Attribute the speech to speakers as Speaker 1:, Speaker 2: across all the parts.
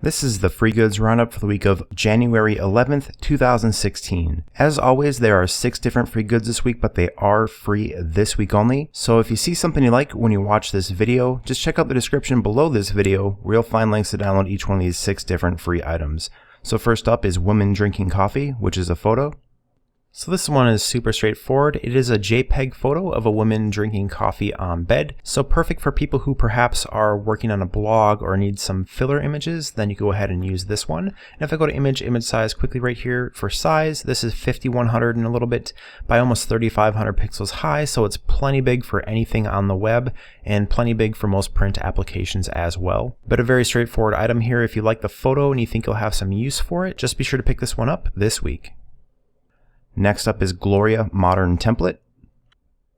Speaker 1: This is the Free Goods Roundup for the week of January 11th, 2016. As always, there are 6 different free goods this week, but they are free this week only. So if you see something you like when you watch this video, just check out the description below this video where you'll find links to download each one of these 6 different free items. So first up is Women Drinking Coffee, which is a photo. So this one is super straightforward. It is a JPEG photo of a woman drinking coffee on bed. So perfect for people who perhaps are working on a blog or need some filler images, then you go ahead and use this one. And if I go to image size quickly right here for size, this is 5100 and a little bit by almost 3500 pixels high. So it's plenty big for anything on the web and plenty big for most print applications as well. But a very straightforward item here. If you like the photo and you think you'll have some use for it, just be sure to pick this one up this week. Next up is Gloria Modern Template.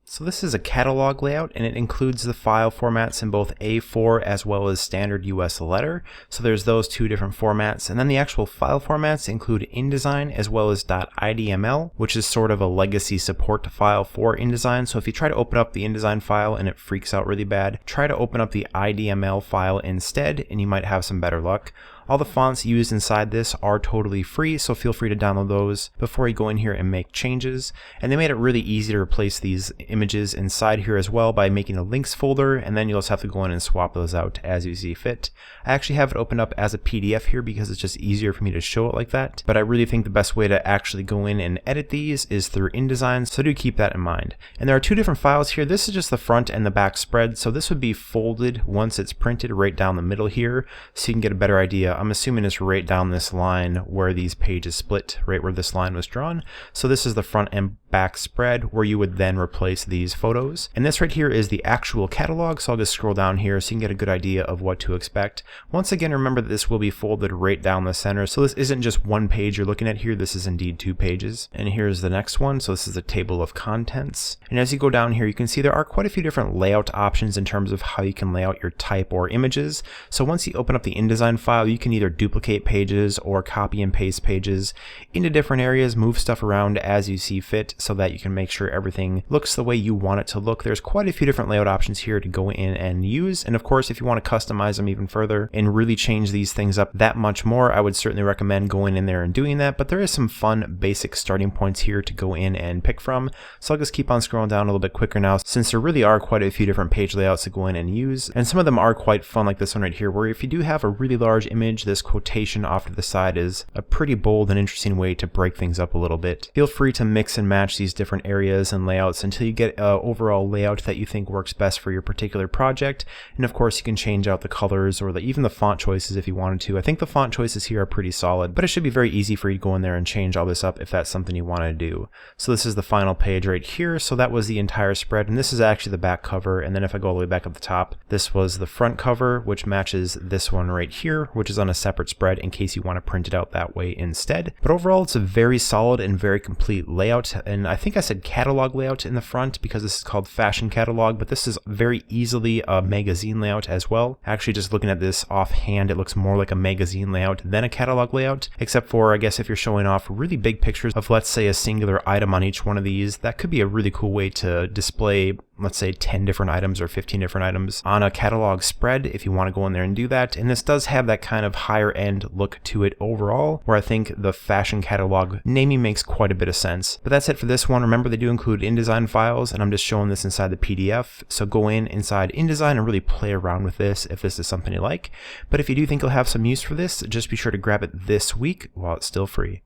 Speaker 1: So this is a catalog layout and it includes the file formats in both A4 as well as standard US letter. So there's those 2 different formats, and then the actual file formats include InDesign as well as .idml, which is sort of a legacy support file for InDesign. So if you try to open up the InDesign file and it freaks out really bad, try to open up the IDML file instead and you might have some better luck. All the fonts used inside this are totally free, so feel free to download those before you go in here and make changes. And they made it really easy to replace these images inside here as well by making a links folder, and then you'll just have to go in and swap those out as you see fit. I actually have it opened up as a PDF here because it's just easier for me to show it like that, but I really think the best way to actually go in and edit these is through InDesign, so do keep that in mind. And there are 2 different files here. This is just the front and the back spread, so this would be folded once it's printed right down the middle here, so you can get a better idea. I'm assuming it's right down this line where these pages split, right where this line was drawn. So this is the front and back spread where you would then replace these photos. And this right here is the actual catalog, so I'll just scroll down here so you can get a good idea of what to expect. Once again, remember that this will be folded right down the center, so this isn't just one page you're looking at here, this is indeed 2 pages. And here's the next one, so this is a table of contents. And as you go down here, you can see there are quite a few different layout options in terms of how you can lay out your type or images. So once you open up the InDesign file, you can either duplicate pages or copy and paste pages into different areas, move stuff around as you see fit so that you can make sure everything looks the way you want it to look. There's quite a few different layout options here to go in and use, and of course if you want to customize them even further and really change these things up that much more, I would certainly recommend going in there and doing that. But there is some fun basic starting points here to go in and pick from, so I'll just keep on scrolling down a little bit quicker now since there really are quite a few different page layouts to go in and use, and some of them are quite fun, like this one right here where if you do have a really large image, this quotation off to the side is a pretty bold and interesting way to break things up a little bit. Feel free to mix and match these different areas and layouts until you get an overall layout that you think works best for your particular project. And of course you can change out the colors or even the font choices if you wanted to. I think the font choices here are pretty solid, but it should be very easy for you to go in there and change all this up if that's something you want to do. So this is the final page right here. So that was the entire spread, and this is actually the back cover. And then if I go all the way back up the top, this was the front cover, which matches this one right here, which is on a separate spread in case you want to print it out that way instead. But overall it's a very solid and very complete layout, and I think I said catalog layout in the front because this is called fashion catalog, but this is very easily a magazine layout as well. Actually, just looking at this offhand, it looks more like a magazine layout than a catalog layout, except for I guess if you're showing off really big pictures of, let's say, a singular item on each one of these, that could be a really cool way to display, let's say, 10 different items or 15 different items on a catalog spread if you want to go in there and do that. And this does have that kind of higher end look to it overall, where I think the fashion catalog naming makes quite a bit of sense. But that's it for this one. Remember, they do include InDesign files, and I'm just showing this inside the PDF. So go in inside InDesign and really play around with this if this is something you like. But if you do think you'll have some use for this, just be sure to grab it this week while it's still free.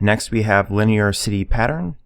Speaker 1: Next we have Linear City Pattern.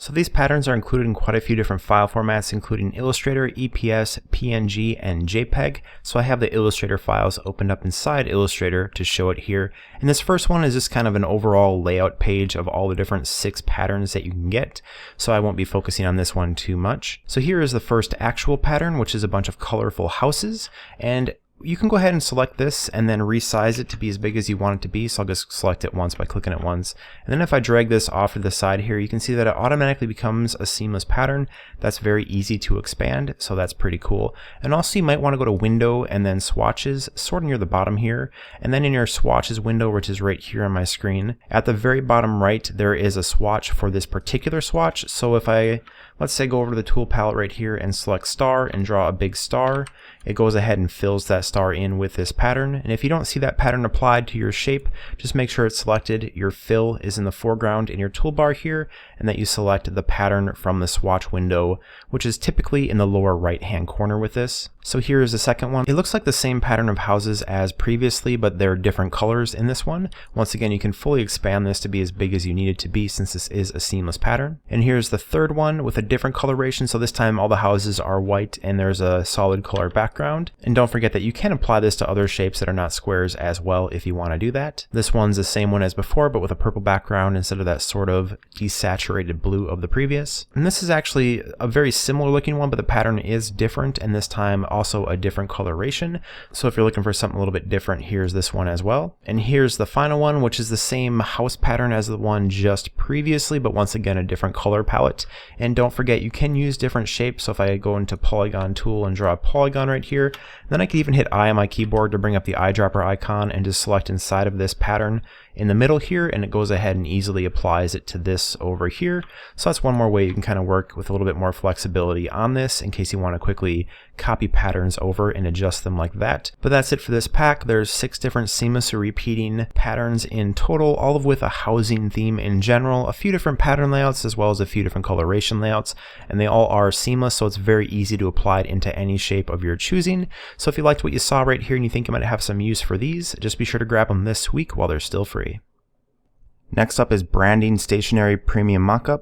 Speaker 1: So these patterns are included in quite a few different file formats, including Illustrator, EPS, PNG, and JPEG. So I have the Illustrator files opened up inside Illustrator to show it here. And this first one is just kind of an overall layout page of all the different 6 patterns that you can get. So I won't be focusing on this one too much. So here is the first actual pattern, which is a bunch of colorful houses. And you can go ahead and select this and then resize it to be as big as you want it to be. So I'll just select it once by clicking it once. And then if I drag this off to the side here, you can see that it automatically becomes a seamless pattern that's very easy to expand. So that's pretty cool. And also you might want to go to Window and then Swatches, sort of near the bottom here. And then in your Swatches window, which is right here on my screen, at the very bottom right, there is a swatch for this particular swatch. So if I let's say go over to the tool palette right here and select star and draw a big star. It goes ahead and fills that star in with this pattern. And if you don't see that pattern applied to your shape, just make sure it's selected, your fill is in the foreground in your toolbar here, and that you select the pattern from the swatch window, which is typically in the lower right hand corner with this. So here is the second one. It looks like the same pattern of houses as previously, but they're different colors in this one. Once again, you can fully expand this to be as big as you need it to be since this is a seamless pattern. And here's the third one with a different coloration. So this time all the houses are white and there's a solid color background. And don't forget that you can apply this to other shapes that are not squares as well if you want to do that. This one's the same one as before, but with a purple background instead of that sort of desaturated blue of the previous. And this is actually a very similar looking one, but the pattern is different, and this time also a different coloration. So if you're looking for something a little bit different, here's this one as well. And here's the final one, which is the same house pattern as the one just previously, but once again a different color palette. And don't forget, you can use different shapes. So if I go into polygon tool and draw a polygon right here, then I can even hit I on my keyboard to bring up the eyedropper icon and just select inside of this pattern in the middle here, and it goes ahead and easily applies it to this over here. So that's one more way you can kind of work with a little bit more flexibility on this in case you want to quickly copy patterns over and adjust them like that. But that's it for this pack. There's 6 different seamlessly repeating patterns in total, all of with a housing theme in general, a few different pattern layouts as well as a few different coloration layouts, and they all are seamless, so it's very easy to apply it into any shape of your choosing. So if you liked what you saw right here and you think you might have some use for these, just be sure to grab them this week while they're still free. Next up is Branding Stationery Premium Mockup.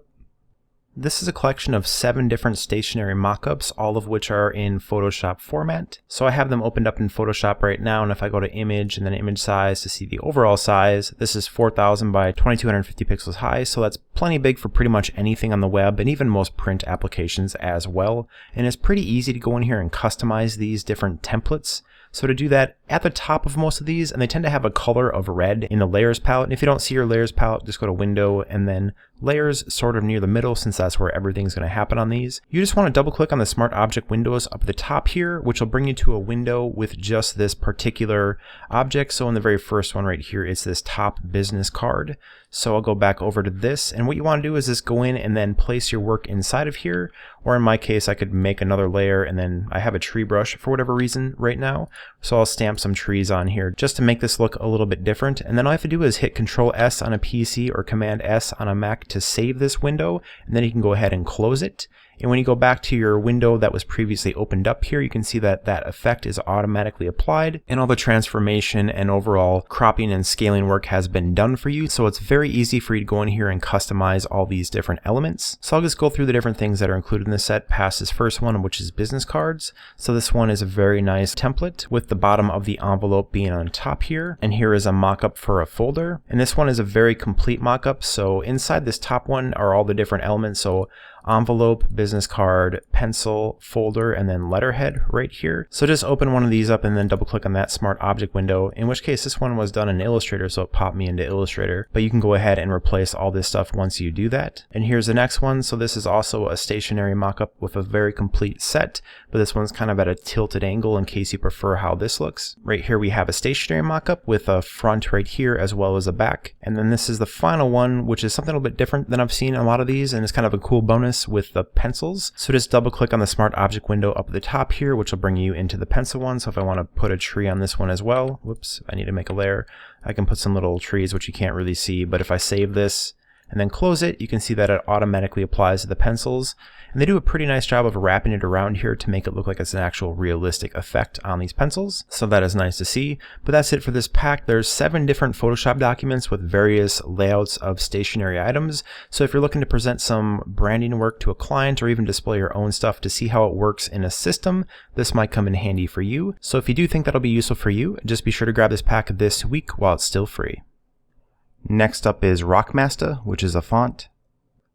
Speaker 1: This is a collection of 7 different stationery mockups, all of which are in Photoshop format. So I have them opened up in Photoshop right now, and if I go to image and then image size to see the overall size, this is 4000 by 2250 pixels high, so that's plenty big for pretty much anything on the web and even most print applications as well. And it's pretty easy to go in here and customize these different templates. So to do that, at the top of most of these, and they tend to have a color of red in the layers palette. And if you don't see your layers palette, just go to window and then layers sort of near the middle, since that's where everything's going to happen on these. You just want to double click on the smart object windows up at the top here, which will bring you to a window with just this particular object. So in the very first one right here, it's this top business card. So I'll go back over to this, and what you want to do is just go in and then place your work inside of here, or in my case I could make another layer, and then I have a tree brush for whatever reason right now, so I'll stamp some trees on here just to make this look a little bit different. And then all I have to do is hit Control S on a PC or Command S on a Mac to save this window, and then you can go ahead and close it. And when you go back to your window that was previously opened up here, you can see that that effect is automatically applied and all the transformation and overall cropping and scaling work has been done for you. So it's very easy for you to go in here and customize all these different elements. So I'll just go through the different things that are included in the set past this first one, which is business cards. So this one is a very nice template with the bottom of the envelope being on top here. And here is a mock-up for a folder. And this one is a very complete mock-up. So inside this top one are all the different elements. So envelope, business card, pencil, folder, and then letterhead right here. So just open one of these up and then double click on that smart object window, in which case this one was done in Illustrator, so it popped me into Illustrator. But you can go ahead and replace all this stuff once you do that. And here's the next one. So this is also a stationary mockup with a very complete set, but this one's kind of at a tilted angle in case you prefer how this looks. Right here we have a stationary mockup with a front right here as well as a back. And then this is the final one, which is something a little bit different than I've seen in a lot of these, and it's kind of a cool bonus with the pencils. So just double click on the smart object window up at the top here, which will bring you into the pencil one. So if I want to put a tree on this one as well, whoops, I need to make a layer, I can put some little trees which you can't really see, but if I save this and then close it, you can see that it automatically applies to the pencils. And they do a pretty nice job of wrapping it around here to make it look like it's an actual realistic effect on these pencils. So that is nice to see. But that's it for this pack. There's 7 different Photoshop documents with various layouts of stationery items. So if you're looking to present some branding work to a client or even display your own stuff to see how it works in a system, this might come in handy for you. So if you do think that'll be useful for you, just be sure to grab this pack this week while it's still free. Next up is Rockmasta, which is a font.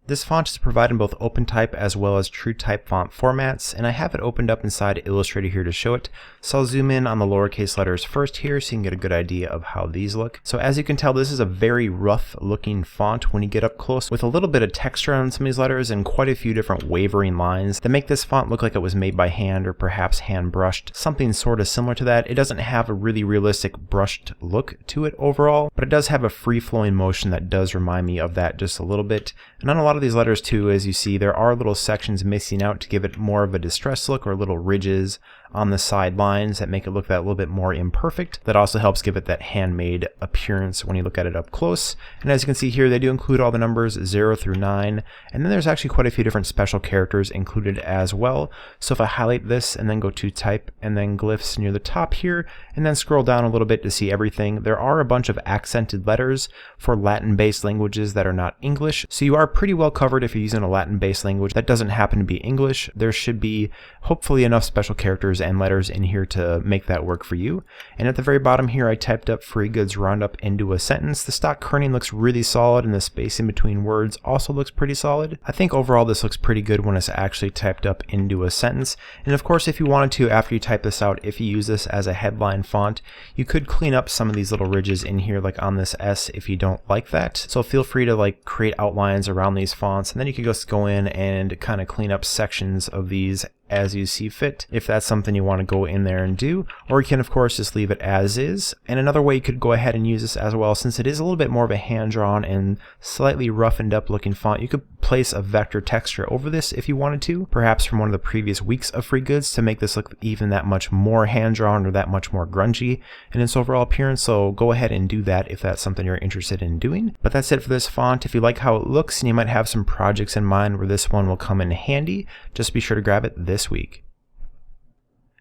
Speaker 1: This font is provided in both OpenType as well as TrueType font formats, and I have it opened up inside Illustrator here to show it. So I'll zoom in on the lowercase letters first here so you can get a good idea of how these look. So as you can tell, this is a very rough looking font when you get up close, with a little bit of texture on some of these letters and quite a few different wavering lines that make this font look like it was made by hand or perhaps hand brushed, something sort of similar to that. It doesn't have a really realistic brushed look to it overall, but it does have a free flowing motion that does remind me of that just a little bit. And on a lot lot of these letters too, as you see, there are little sections missing out to give it more of a distressed look, or little ridges on the side lines that make it look that little bit more imperfect. That also helps give it that handmade appearance when you look at it up close. And as you can see here, they do include all the numbers 0 through 9, and then there's actually quite a few different special characters included as well. So if I highlight this and then go to type and then glyphs near the top here, and then scroll down a little bit to see everything, there are a bunch of accented letters for Latin-based languages that are not English. So you are pretty well covered if you're using a Latin-based language that doesn't happen to be English. There should be hopefully enough special characters and letters in here to make that work for you. And at the very bottom here, I typed up free goods roundup into a sentence. The stock kerning looks really solid, and the spacing between words also looks pretty solid. I think overall this looks pretty good when it's actually typed up into a sentence. And of course, if you wanted to, after you type this out, if you use this as a headline font, you could clean up some of these little ridges in here, like on this S, if you don't like that. So feel free to like create outlines around these fonts, and then you could just go in and kind of clean up sections of these as you see fit, if that's something you want to go in there and do. Or you can of course just leave it as is. And another way you could go ahead and use this as well, since it is a little bit more of a hand-drawn and slightly roughened up looking font, you could place a vector texture over this if you wanted to, perhaps from one of the previous weeks of free goods, to make this look even that much more hand-drawn or that much more grungy in its overall appearance. So go ahead and do that if that's something you're interested in doing. But that's it for this font. If you like how it looks and you might have some projects in mind where this one will come in handy, just be sure to grab it this week.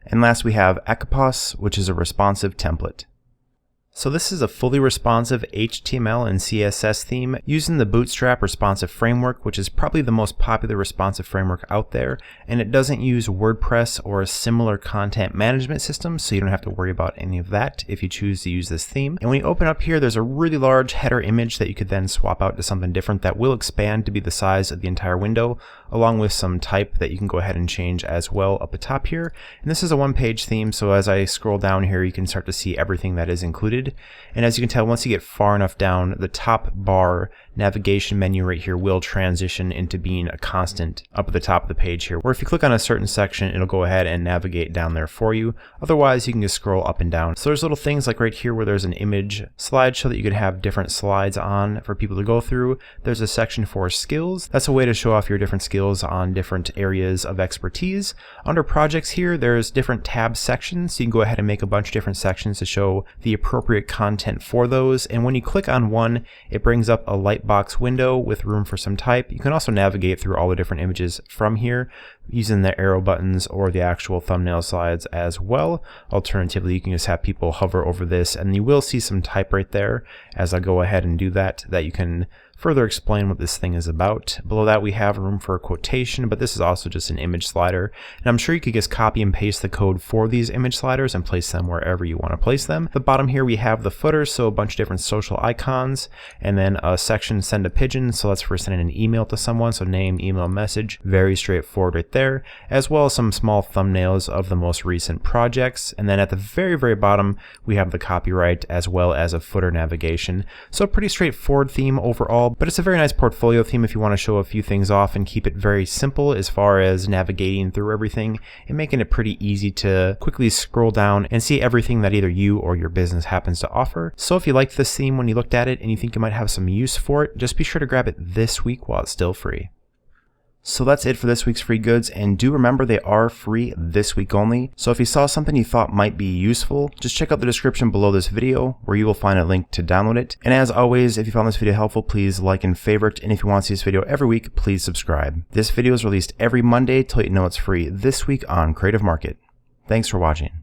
Speaker 1: And last we have Akaposs, which is a responsive template. So this is a fully responsive HTML and CSS theme using the Bootstrap responsive framework, which is probably the most popular responsive framework out there, and it doesn't use WordPress or a similar content management system, so you don't have to worry about any of that if you choose to use this theme. And when you open up here, there's a really large header image that you could then swap out to something different that will expand to be the size of the entire window, along with some type that you can go ahead and change as well up the top here. And this is a one-page theme, so as I scroll down here, you can start to see everything that is included. And as you can tell, once you get far enough down, the top bar navigation menu right here will transition into being a constant up at the top of the page here, where if you click on a certain section, it'll go ahead and navigate down there for you. Otherwise, you can just scroll up and down. So there's little things like right here where there's an image slideshow that you could have different slides on for people to go through. There's a section for skills. That's a way to show off your different skills on different areas of expertise. Under projects here, there's different tab sections. So you can go ahead and make a bunch of different sections to show the appropriate content for those. And when you click on one, it brings up a light box window with room for some type. You can also navigate through all the different images from here using the arrow buttons or the actual thumbnail slides as well. Alternatively, you can just have people hover over this and you will see some type right there as I go ahead and do that you can further explain what this thing is about. Below that we have room for a quotation, but this is also just an image slider. And I'm sure you could just copy and paste the code for these image sliders and place them wherever you want to place them. At the bottom here we have the footer, so a bunch of different social icons, and then a section send a pigeon, so that's for sending an email to someone, so name, email, message, very straightforward right there, as well as some small thumbnails of the most recent projects. And then at the very, very bottom we have the copyright as well as a footer navigation. So a pretty straightforward theme overall, but it's a very nice portfolio theme if you want to show a few things off and keep it very simple as far as navigating through everything and making it pretty easy to quickly scroll down and see everything that either you or your business happens to offer. So if you liked this theme when you looked at it and you think you might have some use for it, just be sure to grab it this week while it's still free. So that's it for this week's free goods, and do remember they are free this week only. So if you saw something you thought might be useful, just check out the description below this video where you will find a link to download it. And as always, if you found this video helpful, please like and favorite, and if you want to see this video every week, please subscribe. This video is released every Monday to let you know it's free this week on Creative Market. Thanks for watching.